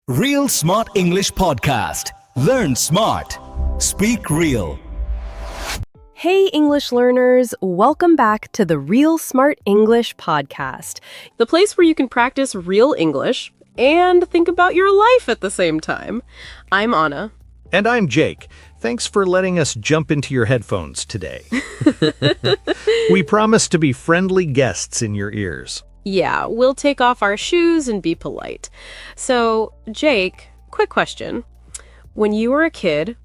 Real Smart English Podcast. Learn smart. Speak real. Hey, English learners. Welcome back to the Real Smart English Podcast, the place where you can practice real English and think about your life at the same time. I'm Anna. And I'm Jake. Thanks for letting us jump into your headphones today. We promise to be friendly guests in your ears. Yeah, we'll take off our shoes and be polite. So, Jake, quick question. When you were a kid,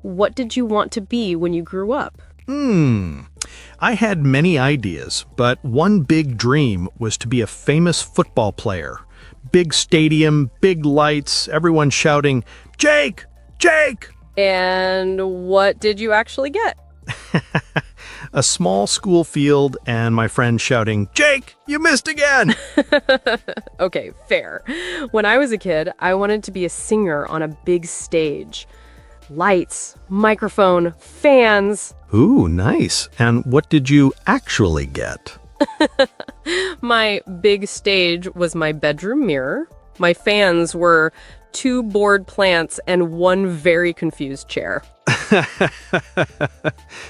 what did you want to be when you grew up? I had many ideas, but one big dream was to be a famous football player. Big stadium, big lights, everyone shouting, "Jake! Jake!" And what did you actually get? A small school field and my friend shouting, "Jake, you missed again!" Okay, fair. When I was a kid, I wanted to be a singer on a big stage. Lights, microphone, fans. Ooh, nice. And what did you actually get? My big stage was my bedroom mirror. My fans were 2 bored plants and 1 very confused chair.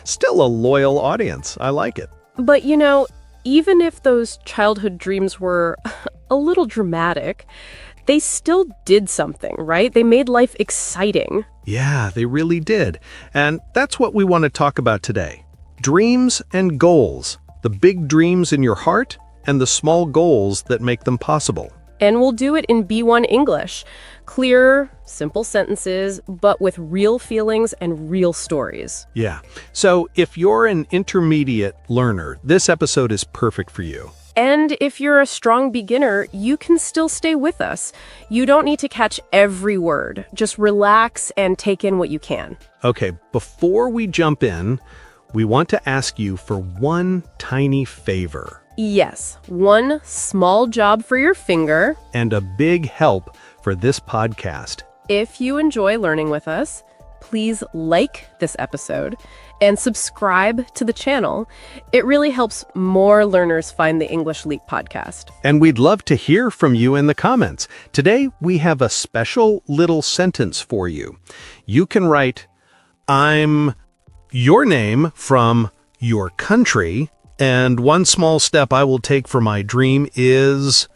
Still a loyal audience. I like it. But you know, even if those childhood dreams were a little dramatic, they still did something, right? They made life exciting. Yeah, they really did. And that's what we want to talk about today. Dreams and goals. The big dreams in your heart and the small goals that make them possible. And we'll do it in B1 English. Clear, simple sentences, but with real feelings and real stories. Yeah. So if you're an intermediate learner, this episode is perfect for you. And if you're a strong beginner, you can still stay with us. You don't need to catch every word. Just relax and take in what you can. Okay, before we jump in, we want to ask you for one tiny favor. Yes, one small job for your finger. And a big help for this podcast. If you enjoy learning with us, please like this episode and subscribe to the channel. It really helps more learners find the English Leap podcast. And we'd love to hear from you in the comments. Today, we have a special little sentence for you. You can write, "I'm your name from your country, and one small step I will take for my dream is..."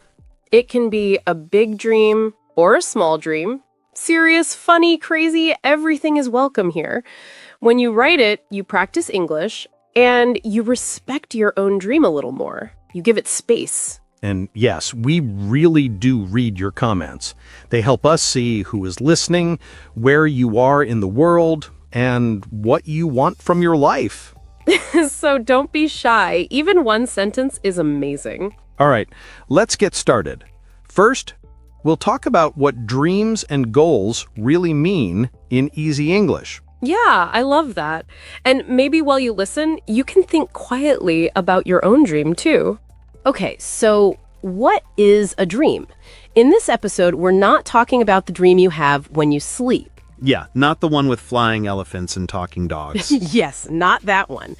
It can be a big dream or a small dream. Serious, funny, crazy, everything is welcome here. When you write it, you practice English, and you respect your own dream a little more. You give it space. And yes, we really do read your comments. They help us see who is listening, where you are in the world, and what you want from your life. So don't be shy. Even one sentence is amazing. All right, let's get started. First, we'll talk about what dreams and goals really mean in easy English. Yeah, I love that. And maybe while you listen, you can think quietly about your own dream too. Okay, so what is a dream? In this episode, we're not talking about the dream you have when you sleep. Yeah, not the one with flying elephants and talking dogs. Yes, not that one.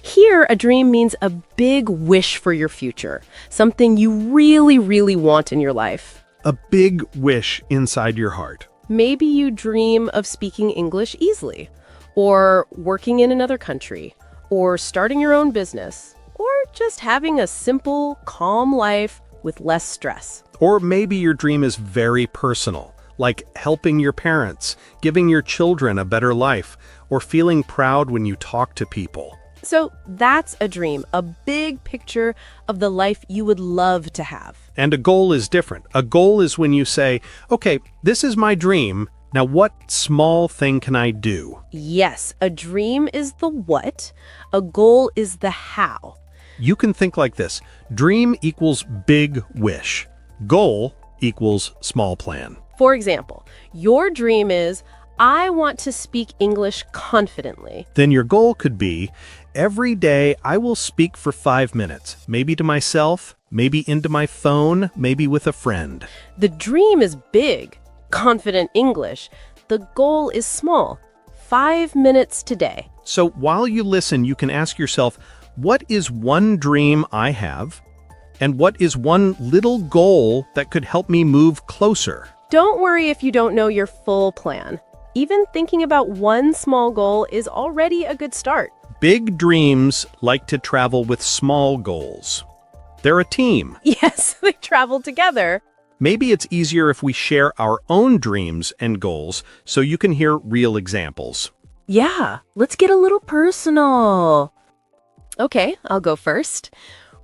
Here, a dream means a big wish for your future, something you really, really want in your life. A big wish inside your heart. Maybe you dream of speaking English easily, or working in another country, or starting your own business, or just having a simple, calm life with less stress. Or maybe your dream is very personal, like helping your parents, giving your children a better life, or feeling proud when you talk to people. So that's a dream, a big picture of the life you would love to have. And a goal is different. A goal is when you say, okay, this is my dream. Now, what small thing can I do? Yes, a dream is the what, a goal is the how. You can think like this. Dream equals big wish. Goal equals small plan. For example, your dream is, I want to speak English confidently. Then your goal could be, every day I will speak for 5 minutes, maybe to myself, maybe into my phone, maybe with a friend. The dream is big, confident English. The goal is small, 5 minutes today. So while you listen, you can ask yourself, what is one dream I have? And what is one little goal that could help me move closer? Don't worry if you don't know your full plan. Even thinking about one small goal is already a good start. Big dreams like to travel with small goals. They're a team. Yes, they travel together. Maybe it's easier if we share our own dreams and goals so you can hear real examples. Yeah, let's get a little personal. Okay, I'll go first.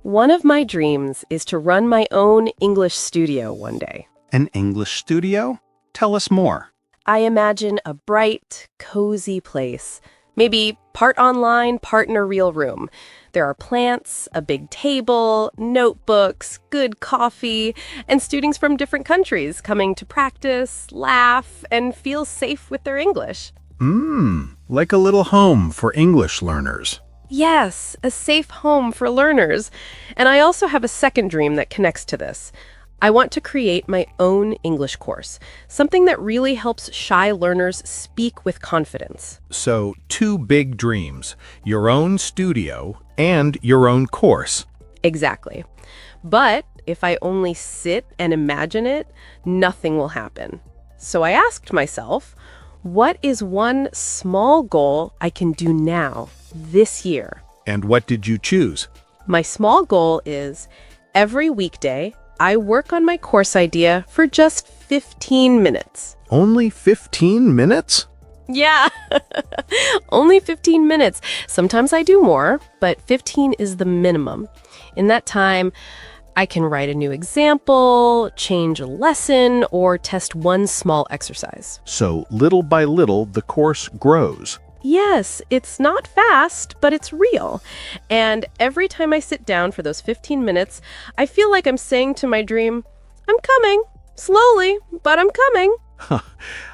One of my dreams is to run my own English studio one day. An English studio? Tell us more. I imagine a bright, cozy place. Maybe part online, part in a real room. There are plants, a big table, notebooks, good coffee, and students from different countries coming to practice, laugh, and feel safe with their English. Like a little home for English learners. Yes, a safe home for learners. And I also have a second dream that connects to this. I want to create my own English course, something that really helps shy learners speak with confidence. So, two big dreams, your own studio and your own course. Exactly. But if I only sit and imagine it, nothing will happen. So I asked myself, what is one small goal I can do now, this year? And what did you choose? My small goal is every weekday, I work on my course idea for just 15 minutes. Only 15 minutes? Yeah, only 15 minutes. Sometimes I do more, but 15 is the minimum. In that time, I can write a new example, change a lesson, or test one small exercise. So, little by little, the course grows. Yes, it's not fast, but it's real. And every time I sit down for those 15 minutes, I feel like I'm saying to my dream, I'm coming, slowly, but I'm coming.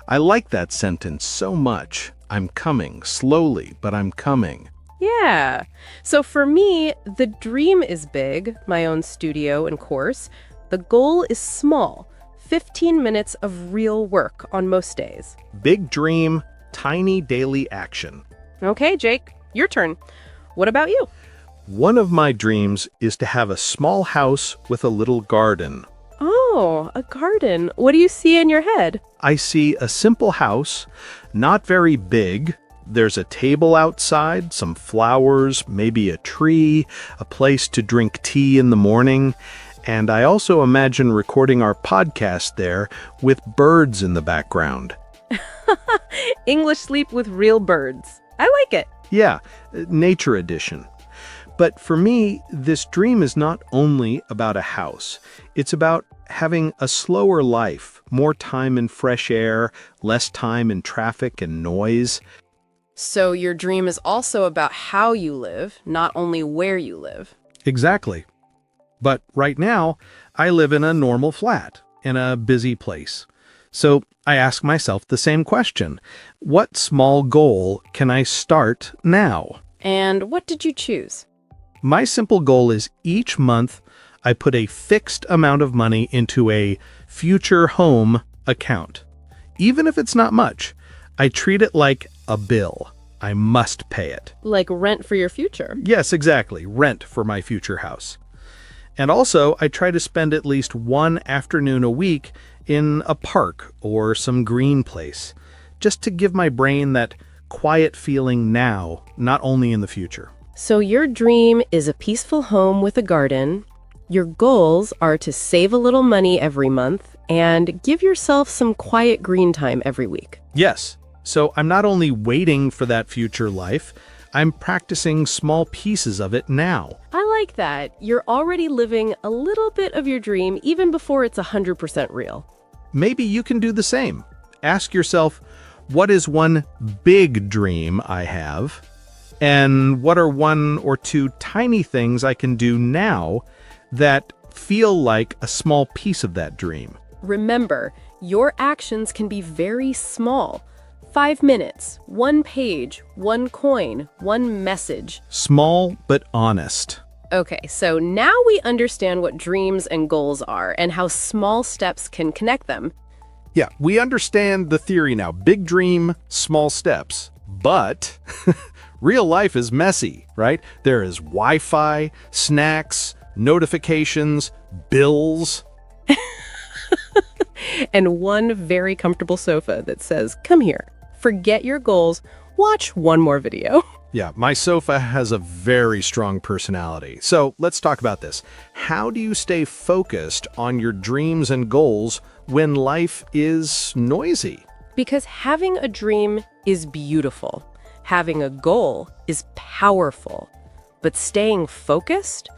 I like that sentence so much. I'm coming, slowly, but I'm coming. Yeah. So for me, the dream is big, my own studio and course. The goal is small, 15 minutes of real work on most days. Big dream, tiny daily action. Okay, Jake, your turn. What about you? One of my dreams is to have a small house with a little garden. Oh, a garden. What do you see in your head? I see a simple house, not very big. There's a table outside, some flowers, maybe a tree, a place to drink tea in the morning. And I also imagine recording our podcast there with birds in the background. English sleep with real birds. I like it. Yeah, nature edition. But for me, this dream is not only about a house. It's about having a slower life, more time in fresh air, less time in traffic and noise. So your dream is also about how you live, not only where you live. Exactly. But right now, I live in a normal flat, in a busy place. So I ask myself the same question. What small goal can I start now? And what did you choose? My simple goal is each month I put a fixed amount of money into a future home account. Even if it's not much, I treat it like a bill. I must pay it. Like rent for your future. Yes, exactly. Rent for my future house. And also, I try to spend at least one afternoon a week in a park or some green place, just to give my brain that quiet feeling now, not only in the future. So your dream is a peaceful home with a garden. Your goals are to save a little money every month and give yourself some quiet green time every week. Yes. So I'm not only waiting for that future life, I'm practicing small pieces of it now. I like that. You're already living a little bit of your dream even before it's 100% real. Maybe you can do the same. Ask yourself, what is one big dream I have? And what are one or two tiny things I can do now that feel like a small piece of that dream? Remember, your actions can be very small. 5 minutes, 1 page, 1 coin, 1 message. Small but honest. Okay, so now we understand what dreams and goals are and how small steps can connect them. Yeah, we understand the theory now. Big dream, small steps. But real life is messy, right? There is Wi-Fi, snacks, notifications, bills. and one very comfortable sofa that says, "Come here, forget your goals, watch one more video." Yeah, my sofa has a very strong personality. So let's talk about this. How do you stay focused on your dreams and goals when life is noisy? Because having a dream is beautiful. Having a goal is powerful. But staying focused,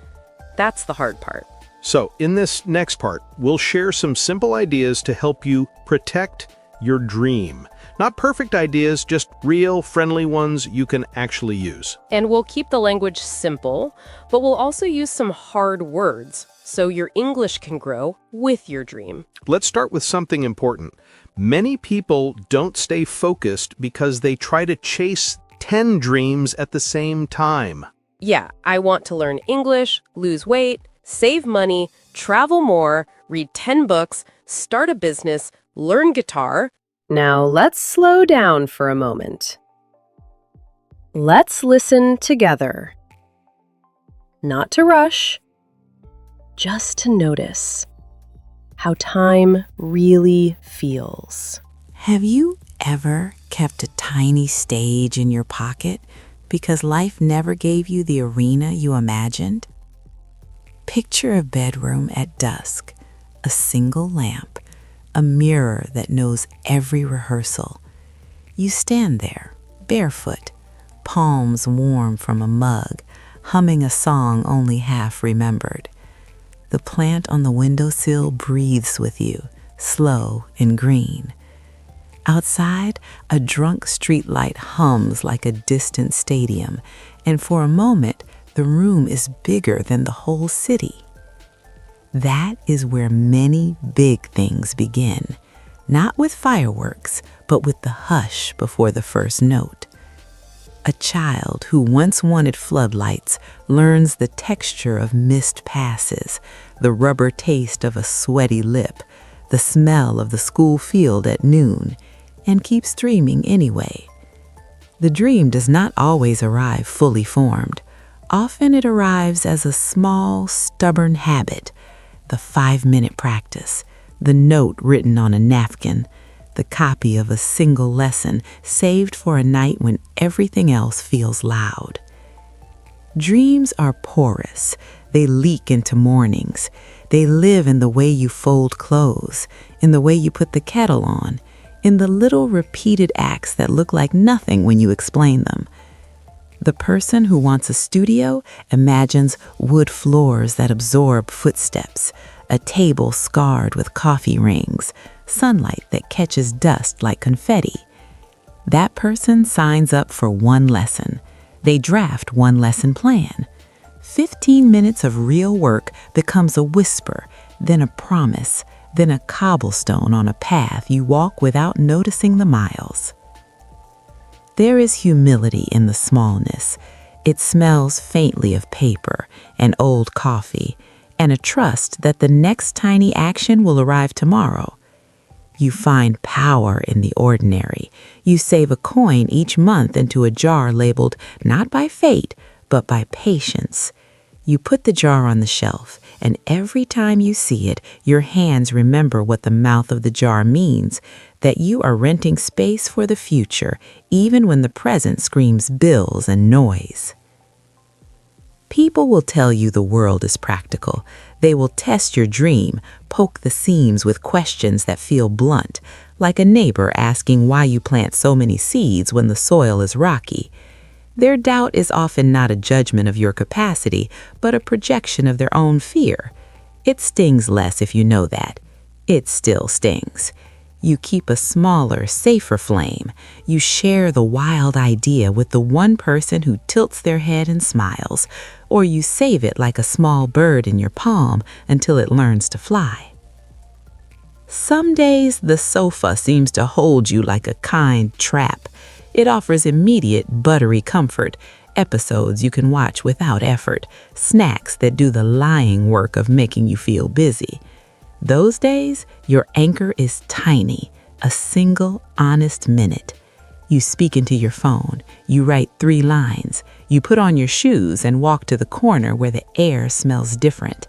that's the hard part. So in this next part, we'll share some simple ideas to help you protect your dream. Not perfect ideas, just real, friendly ones you can actually use. And we'll keep the language simple, but we'll also use some hard words so your English can grow with your dream. Let's start with something important. Many people don't stay focused because they try to chase 10 dreams at the same time. Yeah, I want to learn English, lose weight, save money, travel more, read 10 books, start a business, learn guitar. Now let's slow down for a moment. Let's listen together. Not to rush, just to notice how time really feels. Have you ever kept a tiny stage in your pocket because life never gave you the arena you imagined? Picture a bedroom at dusk, a single lamp, a mirror that knows every rehearsal. You stand there, barefoot, palms warm from a mug, humming a song only half remembered. The plant on the windowsill breathes with you, slow and green. Outside, a drunk streetlight hums like a distant stadium, and for a moment, the room is bigger than the whole city. That is where many big things begin, not with fireworks, but with the hush before the first note. A child who once wanted floodlights learns the texture of missed passes, the rubber taste of a sweaty lip, the smell of the school field at noon, and keeps dreaming anyway. The dream does not always arrive fully formed. Often it arrives as a small, stubborn habit, the 5-minute practice, the note written on a napkin, the copy of a single lesson saved for a night when everything else feels loud. Dreams are porous. They leak into mornings. They live in the way you fold clothes, in the way you put the kettle on, in the little repeated acts that look like nothing when you explain them. The person who wants a studio imagines wood floors that absorb footsteps, a table scarred with coffee rings, sunlight that catches dust like confetti. That person signs up for one lesson. They draft one lesson plan. 15 minutes of real work becomes a whisper, then a promise, then a cobblestone on a path you walk without noticing the miles. There is humility in the smallness. It smells faintly of paper and old coffee, and a trust that the next tiny action will arrive tomorrow. You find power in the ordinary. You save a coin each month into a jar labeled not by fate, but by patience. You put the jar on the shelf, and every time you see it, your hands remember what the mouth of the jar means, that you are renting space for the future, even when the present screams bills and noise. People will tell you the world is practical. They will test your dream, poke the seams with questions that feel blunt, like a neighbor asking why you plant so many seeds when the soil is rocky. Their doubt is often not a judgment of your capacity, but a projection of their own fear. It stings less if you know that. It still stings. You keep a smaller, safer flame. You share the wild idea with the one person who tilts their head and smiles, or you save it like a small bird in your palm until it learns to fly. Some days the sofa seems to hold you like a kind trap. It offers immediate, buttery comfort, episodes you can watch without effort, snacks that do the lying work of making you feel busy. Those days, your anchor is tiny, a single, honest minute. You speak into your phone, you write 3 lines, you put on your shoes and walk to the corner where the air smells different.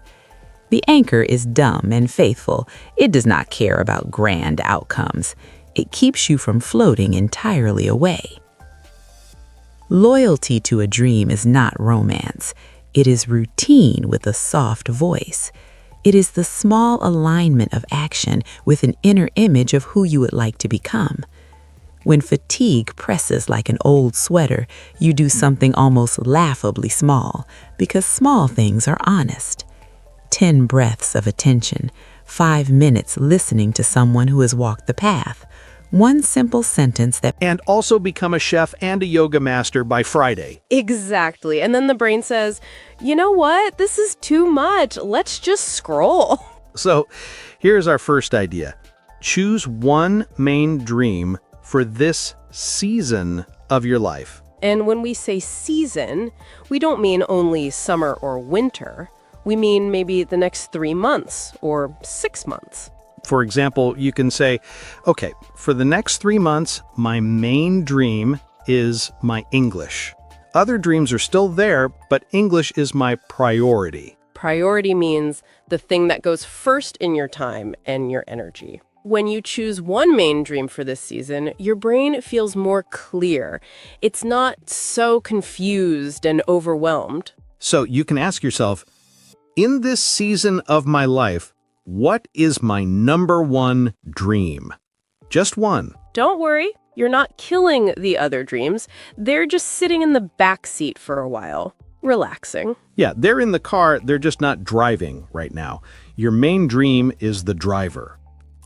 The anchor is dumb and faithful. It does not care about grand outcomes. It keeps you from floating entirely away. Loyalty to a dream is not romance. It is routine with a soft voice. It is the small alignment of action with an inner image of who you would like to become. When fatigue presses like an old sweater, you do something almost laughably small, because small things are honest. 10 breaths of attention, 5 minutes listening to someone who has walked the path. One simple sentence that And also become a chef and a yoga master by Friday. Exactly. And then the brain says, you know what? This is too much. Let's just scroll. So here's our first idea. Choose one main dream for this season of your life. And when we say season, we don't mean only summer or winter. We mean maybe the next 3 months or 6 months. For example, you can say, okay, for the next 3 months, my main dream is my English. Other dreams are still there, but English is my priority. Priority means the thing that goes first in your time and your energy. When you choose one main dream for this season, your brain feels more clear. It's not so confused and overwhelmed. So you can ask yourself, in this season of my life, what is my number one dream? Just one. Don't worry, you're not killing the other dreams. They're just sitting in the back seat for a while, relaxing. Yeah, they're in the car, they're just not driving right now. Your main dream is the driver.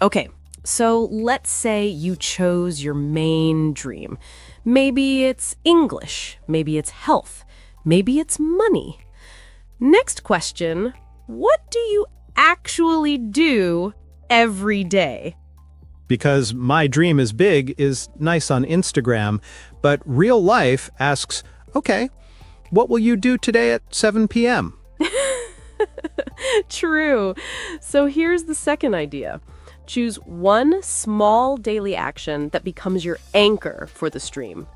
Okay, so let's say you chose your main dream. Maybe it's English, maybe it's health, maybe it's money. Next question, what do you actually do every day? Because my dream is big is nice on Instagram, but real life asks, okay, what will you do today at 7 p.m.? True. So here's the second idea. Choose one small daily action that becomes your anchor for the stream.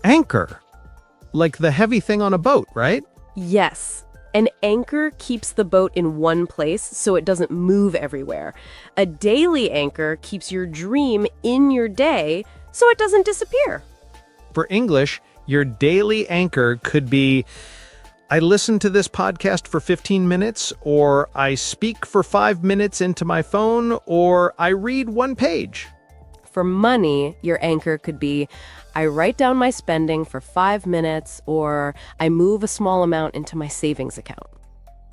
Anchor? Like the heavy thing on a boat, right? Yes. An anchor keeps the boat in one place so it doesn't move everywhere. A daily anchor keeps your dream in your day so it doesn't disappear. For English, your daily anchor could be, I listen to this podcast for 15 minutes, or I speak for 5 minutes into my phone, or I read 1 page. For money, your anchor could be, I write down my spending for 5 minutes, or I move a small amount into my savings account.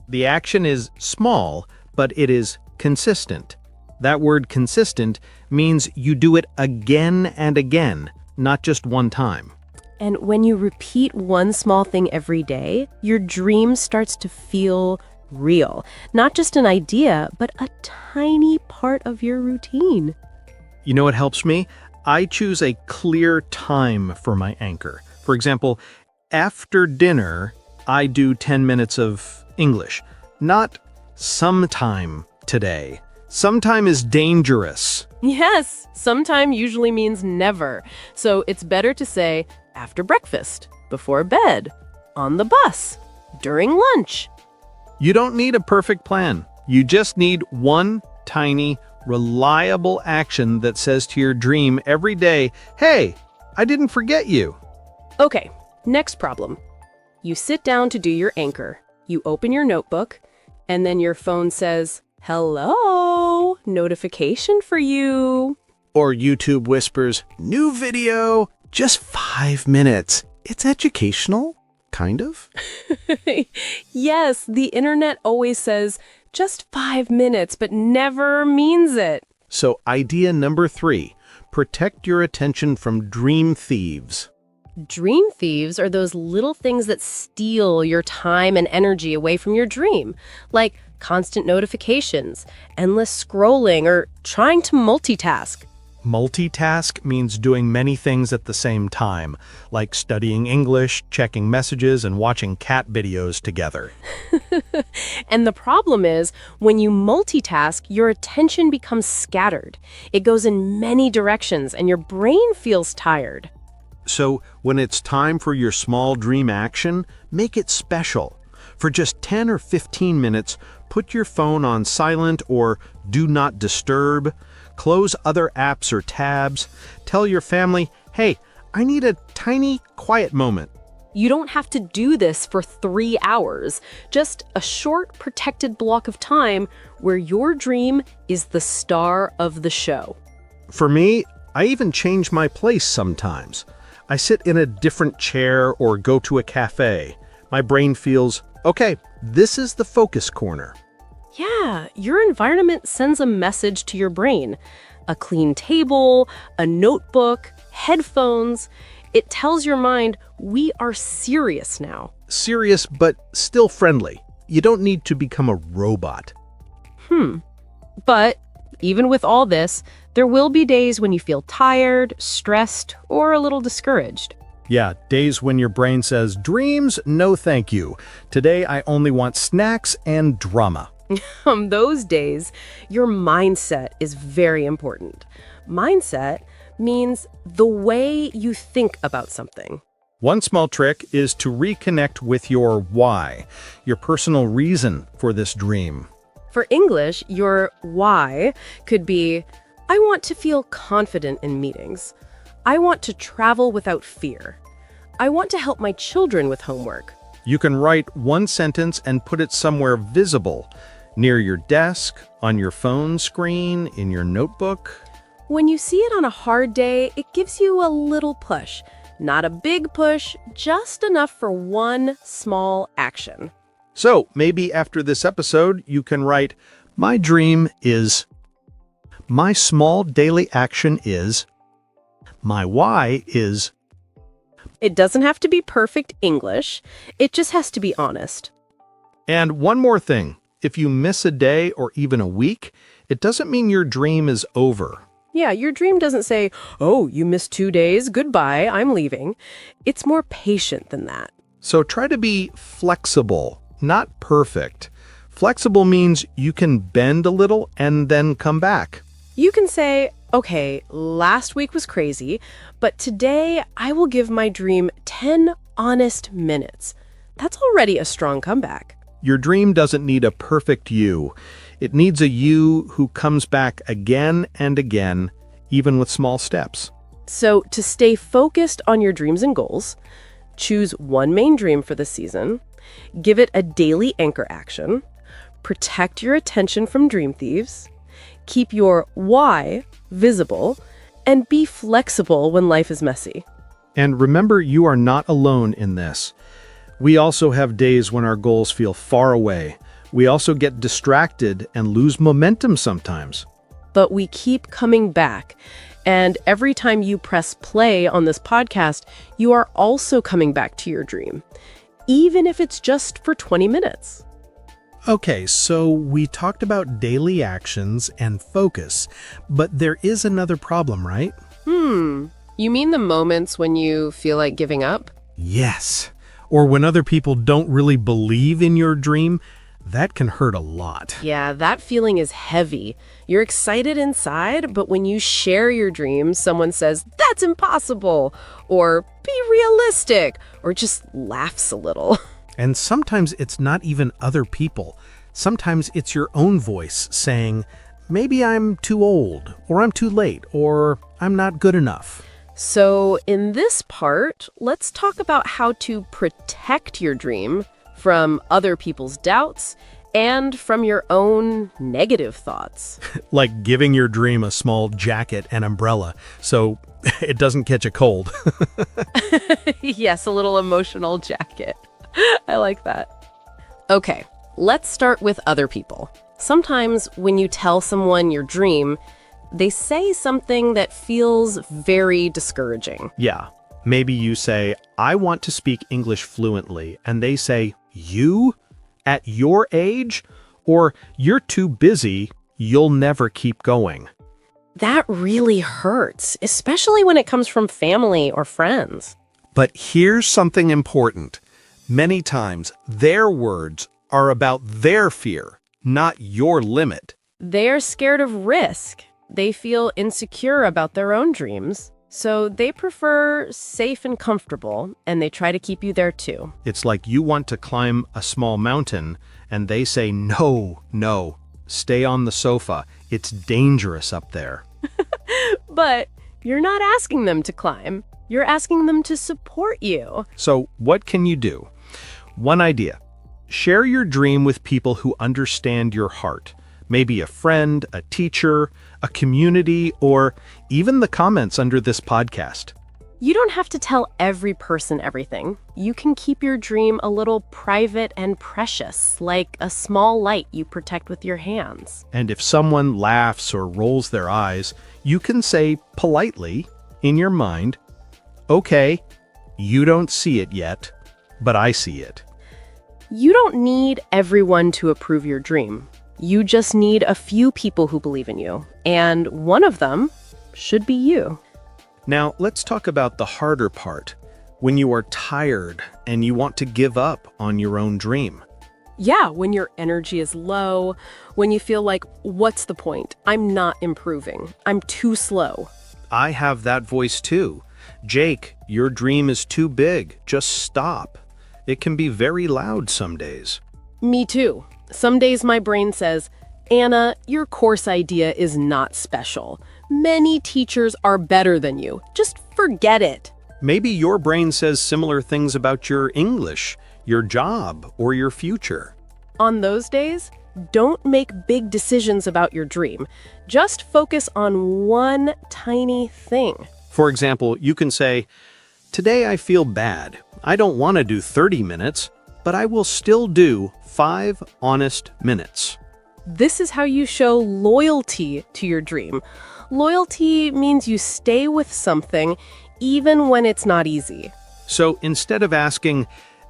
The action is small, but it is consistent. That word consistent means you do it again and again, not just one time. And when you repeat one small thing every day, your dream starts to feel real. Not just an idea, but a tiny part of your routine. You know what helps me? I choose a clear time for my anchor. For example, after dinner, I do 10 minutes of English. Not sometime today. Sometime is dangerous. Yes, sometime usually means never. So it's better to say after breakfast, before bed, on the bus, during lunch. You don't need a perfect plan. You just need one tiny, reliable action that says to your dream every day, hey, I didn't forget you. Okay, next problem. You sit down to do your anchor. You open your notebook, and then your phone says, hello, notification for you. Or YouTube whispers, new video, just 5 minutes. It's educational, kind of. Yes, the internet always says, just 5 minutes, but never means it. So idea number 3, protect your attention from dream thieves. Dream thieves are those little things that steal your time and energy away from your dream, like constant notifications, endless scrolling, or trying to multitask. Multitask means doing many things at the same time, like studying English, checking messages, and watching cat videos together. And the problem is, when you multitask, your attention becomes scattered. It goes in many directions, and your brain feels tired. So when it's time for your small dream action, make it special. For just 10 or 15 minutes, put your phone on silent or do not disturb, close other apps or tabs, tell your family, hey, I need a tiny, quiet moment. You don't have to do this for 3 hours, just a short, protected block of time where your dream is the star of the show. For me, I even change my place sometimes. I sit in a different chair or go to a cafe. My brain feels, okay, this is the focus corner. Yeah, your environment sends a message to your brain. A clean table, a notebook, headphones. It tells your mind, we are serious now. Serious, but still friendly. You don't need to become a robot. But even with all this, there will be days when you feel tired, stressed, or a little discouraged. Yeah, days when your brain says, dreams, no thank you. Today I only want snacks and drama. On those days, your mindset is very important. Mindset means the way you think about something. One small trick is to reconnect with your why, your personal reason for this dream. For English, your why could be, I want to feel confident in meetings. I want to travel without fear. I want to help my children with homework. You can write one sentence and put it somewhere visible, near your desk, on your phone screen, in your notebook. When you see it on a hard day, it gives you a little push. Not a big push, just enough for one small action. So maybe after this episode, you can write, my dream is, my small daily action is, my why is. It doesn't have to be perfect English. It just has to be honest. And one more thing, if you miss a day or even a week, it doesn't mean your dream is over. Yeah, your dream doesn't say, oh, you missed 2 days, goodbye, I'm leaving. It's more patient than that. So try to be flexible, not perfect. Flexible means you can bend a little and then come back. You can say, okay, last week was crazy, but today I will give my dream 10 honest minutes. That's already a strong comeback. Your dream doesn't need a perfect you. It needs a you who comes back again and again, even with small steps. So to stay focused on your dreams and goals, choose one main dream for the season, give it a daily anchor action, protect your attention from dream thieves, keep your why visible, and be flexible when life is messy. And remember, you are not alone in this. We also have days when our goals feel far away. We also get distracted and lose momentum sometimes. But we keep coming back. And every time you press play on this podcast, you are also coming back to your dream, even if it's just for 20 minutes. Okay, so we talked about daily actions and focus, but there is another problem, right? You mean the moments when you feel like giving up? Yes. Or when other people don't really believe in your dream, that can hurt a lot. Yeah, that feeling is heavy. You're excited inside, but when you share your dreams, someone says, that's impossible, or be realistic, or just laughs a little. And sometimes it's not even other people. Sometimes it's your own voice saying, maybe I'm too old, or I'm too late, or I'm not good enough. So in this part, let's talk about how to protect your dream from other people's doubts and from your own negative thoughts. Like giving your dream a small jacket and umbrella so it doesn't catch a cold. Yes, a little emotional jacket. I like that. Okay, let's start with other people. Sometimes when you tell someone your dream, they say something that feels very discouraging. Yeah, maybe you say, I want to speak English fluently, and they say, you? At your age? Or you're too busy, you'll never keep going. That really hurts, especially when it comes from family or friends. But here's something important. Many times, their words are about their fear, not your limit. They're scared of risk. They feel insecure about their own dreams. So they prefer safe and comfortable, and they try to keep you there too. It's like you want to climb a small mountain, and they say, no, no, stay on the sofa. It's dangerous up there. But you're not asking them to climb. You're asking them to support you. So what can you do? One idea. Share your dream with people who understand your heart. Maybe a friend, a teacher, a community, or even the comments under this podcast. You don't have to tell every person everything. You can keep your dream a little private and precious, like a small light you protect with your hands. And if someone laughs or rolls their eyes, you can say politely, in your mind, okay, you don't see it yet, but I see it. You don't need everyone to approve your dream. You just need a few people who believe in you, and one of them should be you. Now, let's talk about the harder part, when you are tired and you want to give up on your own dream. Yeah, when your energy is low, when you feel like, what's the point? I'm not improving. I'm too slow. I have that voice too. Jake, your dream is too big. Just stop. It can be very loud some days. Me too. Some days my brain says, Anna, your course idea is not special. Many teachers are better than you. Just forget it. Maybe your brain says similar things about your English, your job, or your future. On those days, don't make big decisions about your dream. Just focus on one tiny thing. For example, you can say, today I feel bad. I don't want to do 30 minutes, but I will still do 5 honest minutes. This is how you show loyalty to your dream. Loyalty means you stay with something even when it's not easy. So instead of asking,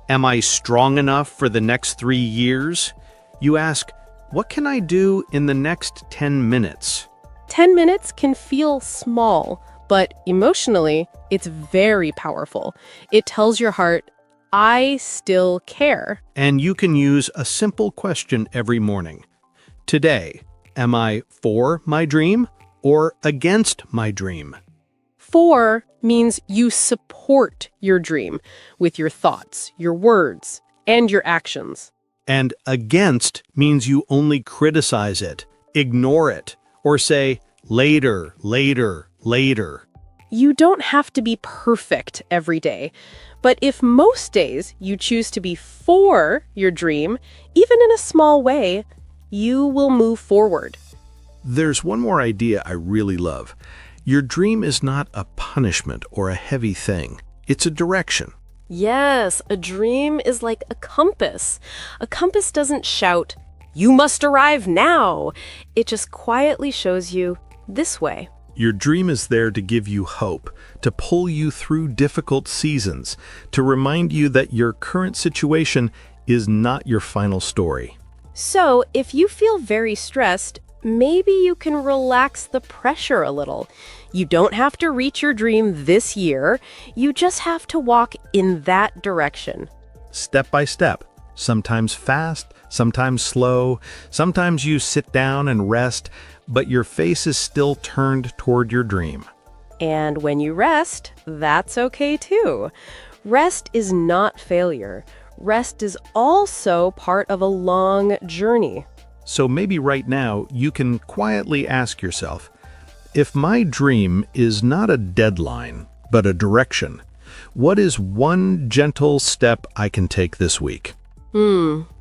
am I strong enough for the next 3 years? You ask, what can I do in the next 10 minutes? 10 minutes can feel small, but emotionally, it's very powerful. It tells your heart, I still care. And you can use a simple question every morning. Today, am I for my dream or against my dream? For means you support your dream with your thoughts, your words, and your actions. And against means you only criticize it, ignore it, or say, later, later, later. You don't have to be perfect every day, but if most days you choose to be for your dream, even in a small way, you will move forward. There's one more idea I really love. Your dream is not a punishment or a heavy thing. It's a direction. Yes, a dream is like a compass. A compass doesn't shout, you must arrive now. It just quietly shows you this way. Your dream is there to give you hope, to pull you through difficult seasons, to remind you that your current situation is not your final story. So, if you feel very stressed, maybe you can relax the pressure a little. You don't have to reach your dream this year. You just have to walk in that direction. Step by step, sometimes fast, sometimes slow, sometimes you sit down and rest, but your face is still turned toward your dream. And when you rest, that's okay too. Rest is not failure. Rest is also part of a long journey. So maybe right now you can quietly ask yourself, if my dream is not a deadline, but a direction, what is one gentle step I can take this week?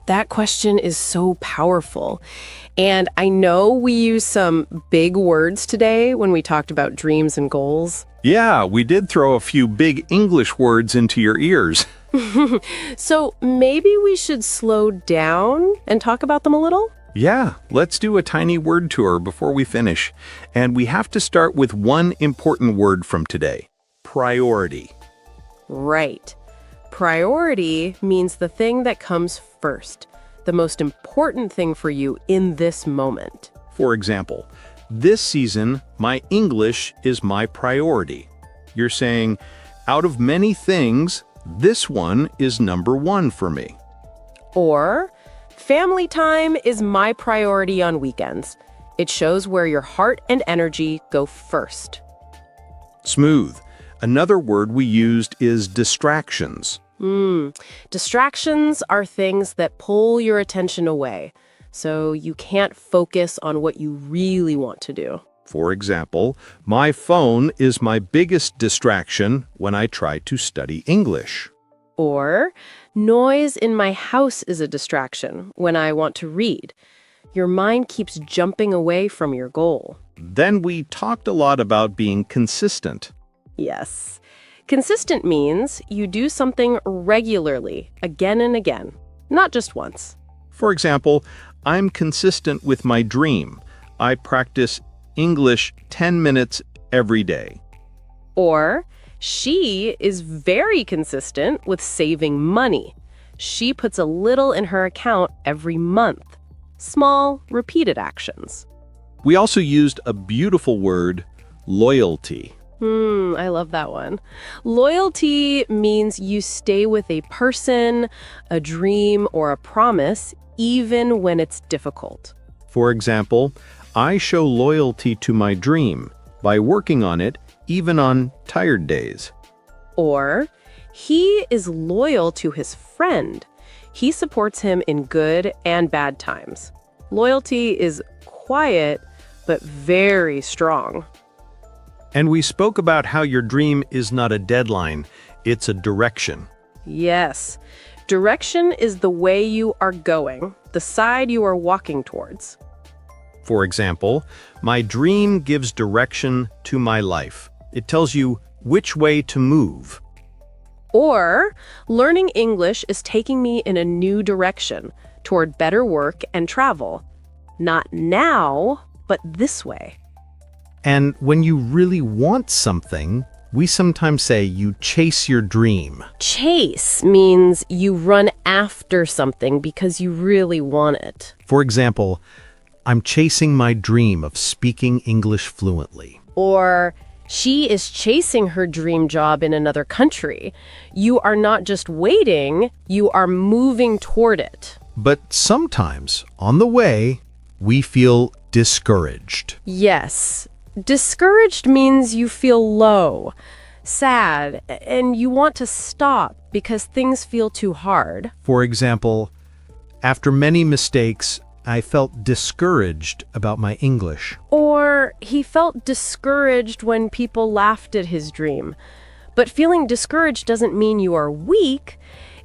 That question is so powerful. And I know we use some big words today when we talked about dreams and goals. Yeah, we did throw a few big English words into your ears. So maybe we should slow down and talk about them a little? Yeah, let's do a tiny word tour before we finish. And we have to start with one important word from today: priority. Right. Priority means the thing that comes first, the most important thing for you in this moment. For example, this season, my English is my priority. You're saying, out of many things, this one is number one for me. Or, family time is my priority on weekends. It shows where your heart and energy go first. Smooth. Another word we used is distractions. Distractions are things that pull your attention away, so you can't focus on what you really want to do. For example, my phone is my biggest distraction when I try to study English. Or, noise in my house is a distraction when I want to read. Your mind keeps jumping away from your goal. Then we talked a lot about being consistent. Yes. Consistent means you do something regularly, again and again, not just once. For example, I'm consistent with my dream. I practice English 10 minutes every day. Or, she is very consistent with saving money. She puts a little in her account every month. Small, repeated actions. We also used a beautiful word, loyalty. I love that one. Loyalty means you stay with a person, a dream, or a promise, even when it's difficult. For example, I show loyalty to my dream by working on it even on tired days. Or, he is loyal to his friend. He supports him in good and bad times. Loyalty is quiet, but very strong. And we spoke about how your dream is not a deadline, it's a direction. Yes. Direction is the way you are going, the side you are walking towards. For example, my dream gives direction to my life. It tells you which way to move. Or, learning English is taking me in a new direction, toward better work and travel. Not now, but this way. And when you really want something, we sometimes say you chase your dream. Chase means you run after something because you really want it. For example, I'm chasing my dream of speaking English fluently. Or, she is chasing her dream job in another country. You are not just waiting, you are moving toward it. But sometimes, on the way, we feel discouraged. Yes. Discouraged means you feel low, sad, and you want to stop because things feel too hard. For example, after many mistakes, I felt discouraged about my English. Or he felt discouraged when people laughed at his dream. But feeling discouraged doesn't mean you are weak.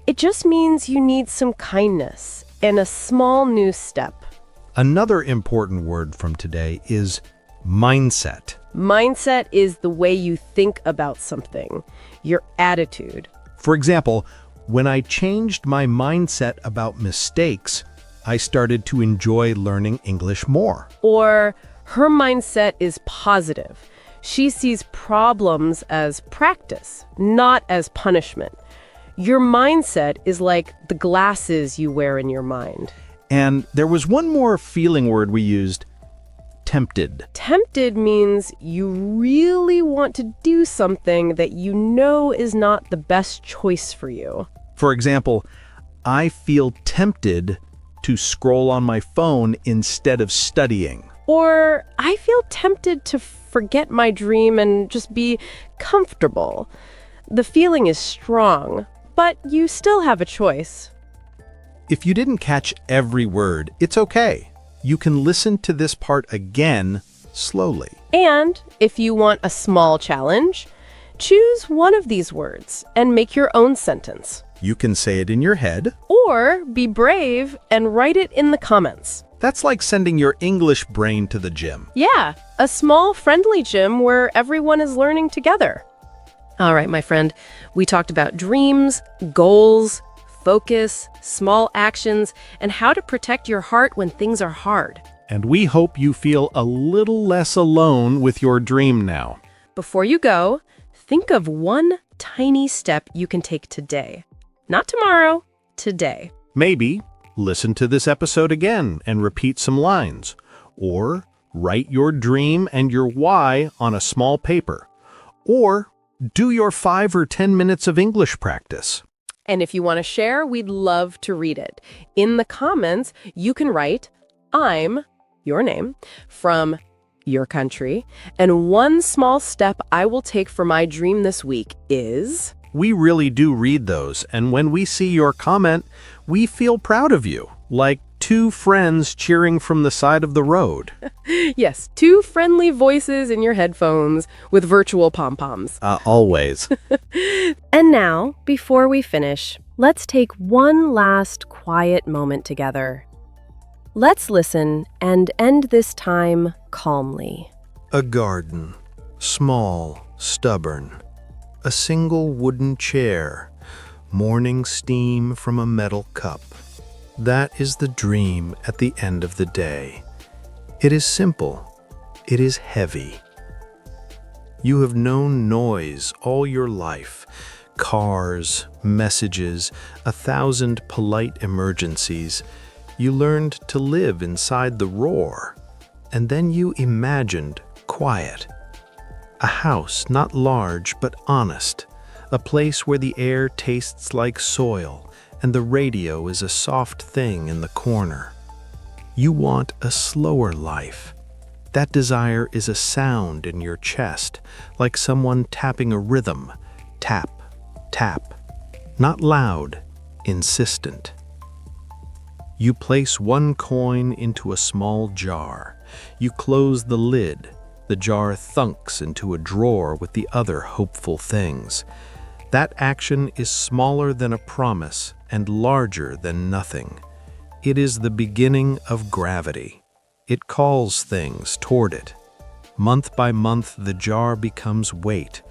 It just means you need some kindness and a small new step. Another important word from today is mindset. Mindset is the way you think about something, your attitude. For example, when I changed my mindset about mistakes, I started to enjoy learning English more. Or her mindset is positive. She sees problems as practice, not as punishment. Your mindset is like the glasses you wear in your mind. And there was one more feeling word we used, tempted. Tempted means you really want to do something that you know is not the best choice for you. For example, I feel tempted to scroll on my phone instead of studying. Or I feel tempted to forget my dream and just be comfortable. The feeling is strong, but you still have a choice. If you didn't catch every word, it's okay. You can listen to this part again slowly. And if you want a small challenge, choose one of these words and make your own sentence. You can say it in your head. Or be brave and write it in the comments. That's like sending your English brain to the gym. Yeah, a small, friendly gym where everyone is learning together. All right, my friend, we talked about dreams, goals, focus, small actions, and how to protect your heart when things are hard. And we hope you feel a little less alone with your dream now. Before you go, think of one tiny step you can take today. Not tomorrow, today. Maybe listen to this episode again and repeat some lines. Or write your dream and your why on a small paper. Or do your 5 or 10 minutes of English practice. And if you want to share, we'd love to read it. In the comments, you can write, I'm, your name, from your country, and one small step I will take for my dream this week is... We really do read those, and when we see your comment, we feel proud of you, like two friends cheering from the side of the road. Yes, two friendly voices in your headphones with virtual pom-poms. Always. And now, before we finish, let's take one last quiet moment together. Let's listen and end this time calmly. A garden, small, stubborn. A single wooden chair, morning steam from a metal cup. That is the dream at the end of the day. It is simple. It is heavy. You have known noise all your life. Cars, messages, 1,000 polite emergencies. You learned to live inside the roar. And then you imagined quiet. A house not large but honest. A place where the air tastes like soil and the radio is a soft thing in the corner. You want a slower life. That desire is a sound in your chest, like someone tapping a rhythm. Tap, tap. Not loud, insistent. You place one coin into a small jar. You close the lid. The jar thunks into a drawer with the other hopeful things. That action is smaller than a promise and larger than nothing. It is the beginning of gravity. It calls things toward it. Month by month, the jar becomes weight.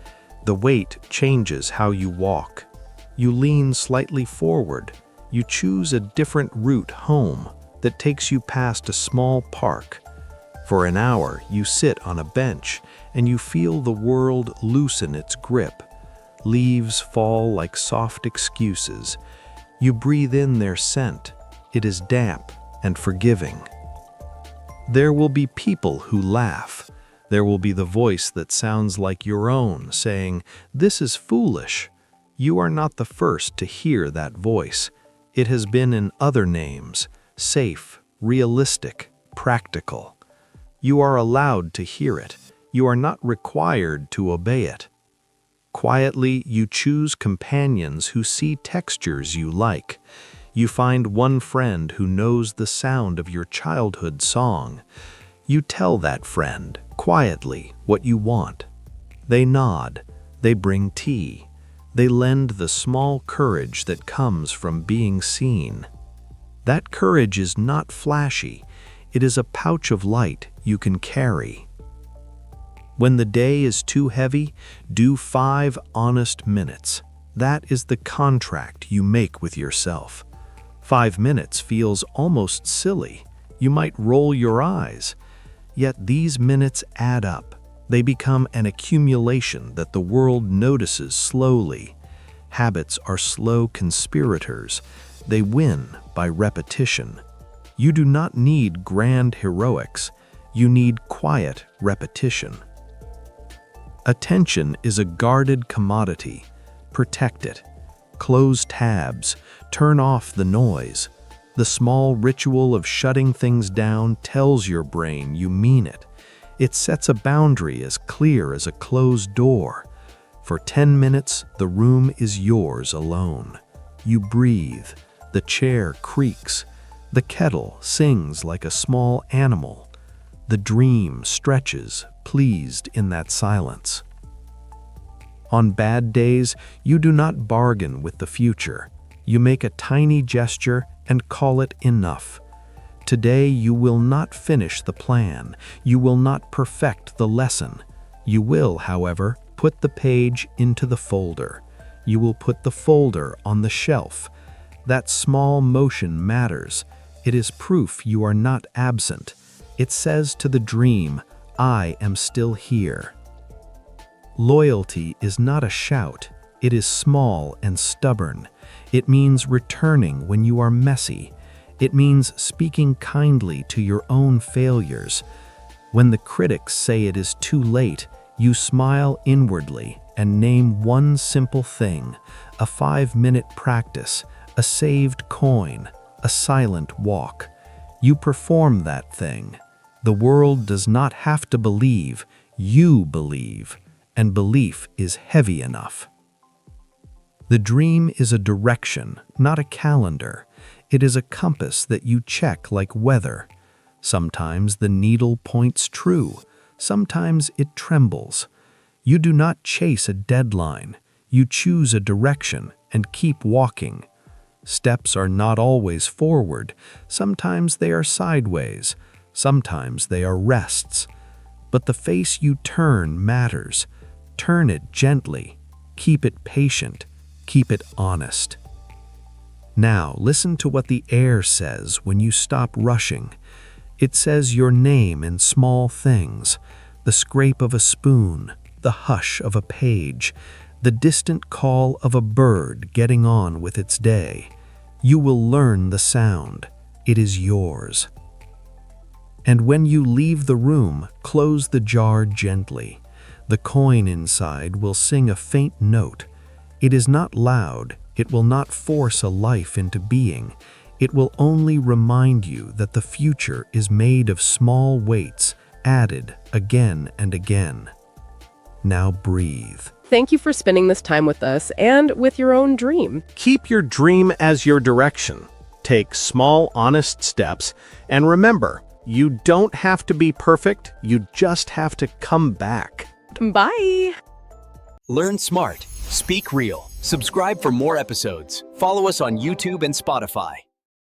The weight changes how you walk. You lean slightly forward. You choose a different route home that takes you past a small park. For an hour, you sit on a bench and you feel the world loosen its grip. Leaves fall like soft excuses. You breathe in their scent. It is damp and forgiving. There will be people who laugh. There will be the voice that sounds like your own, saying, "This is foolish." You are not the first to hear that voice. It has been in other names, safe, realistic, practical. You are allowed to hear it. You are not required to obey it. Quietly, you choose companions who see textures you like. You find one friend who knows the sound of your childhood song. You tell that friend, quietly, what you want. They nod. They bring tea. They lend the small courage that comes from being seen. That courage is not flashy. It is a pouch of light you can carry. When the day is too heavy, do 5 honest minutes. That is the contract you make with yourself. 5 minutes feels almost silly. You might roll your eyes. Yet these minutes add up. They become an accumulation that the world notices slowly. Habits are slow conspirators. They win by repetition. You do not need grand heroics. You need quiet repetition. Attention is a guarded commodity. Protect it. Close tabs. Turn off the noise. The small ritual of shutting things down tells your brain you mean it. It sets a boundary as clear as a closed door. For 10 minutes, the room is yours alone. You breathe. The chair creaks. The kettle sings like a small animal. The dream stretches, pleased in that silence. On bad days, you do not bargain with the future. You make a tiny gesture and call it enough. Today you will not finish the plan. You will not perfect the lesson. You will, however, put the page into the folder. You will put the folder on the shelf. That small motion matters. It is proof you are not absent. It says to the dream, "I am still here." Loyalty is not a shout. It is small and stubborn. It means returning when you are messy. It means speaking kindly to your own failures. When the critics say it is too late, you smile inwardly and name one simple thing, a 5-minute practice, a saved coin, a silent walk. You perform that thing. The world does not have to believe, you believe, and belief is heavy enough. The dream is a direction, not a calendar. It is a compass that you check like weather. Sometimes the needle points true. Sometimes it trembles. You do not chase a deadline. You choose a direction and keep walking. Steps are not always forward. Sometimes they are sideways. Sometimes they are rests. But the face you turn matters. Turn it gently. Keep it patient. Keep it honest. Now, listen to what the air says when you stop rushing. It says your name in small things, the scrape of a spoon, the hush of a page, the distant call of a bird getting on with its day. You will learn the sound. It is yours. And when you leave the room, close the jar gently. The coin inside will sing a faint note. It is not loud. It will not force a life into being. It will only remind you that the future is made of small weights, added again and again. Now breathe. Thank you for spending this time with us and with your own dream. Keep your dream as your direction. Take small, honest steps. And remember, you don't have to be perfect. You just have to come back. Bye. Learn smart. Speak real. Subscribe for more episodes. Follow us on YouTube and Spotify.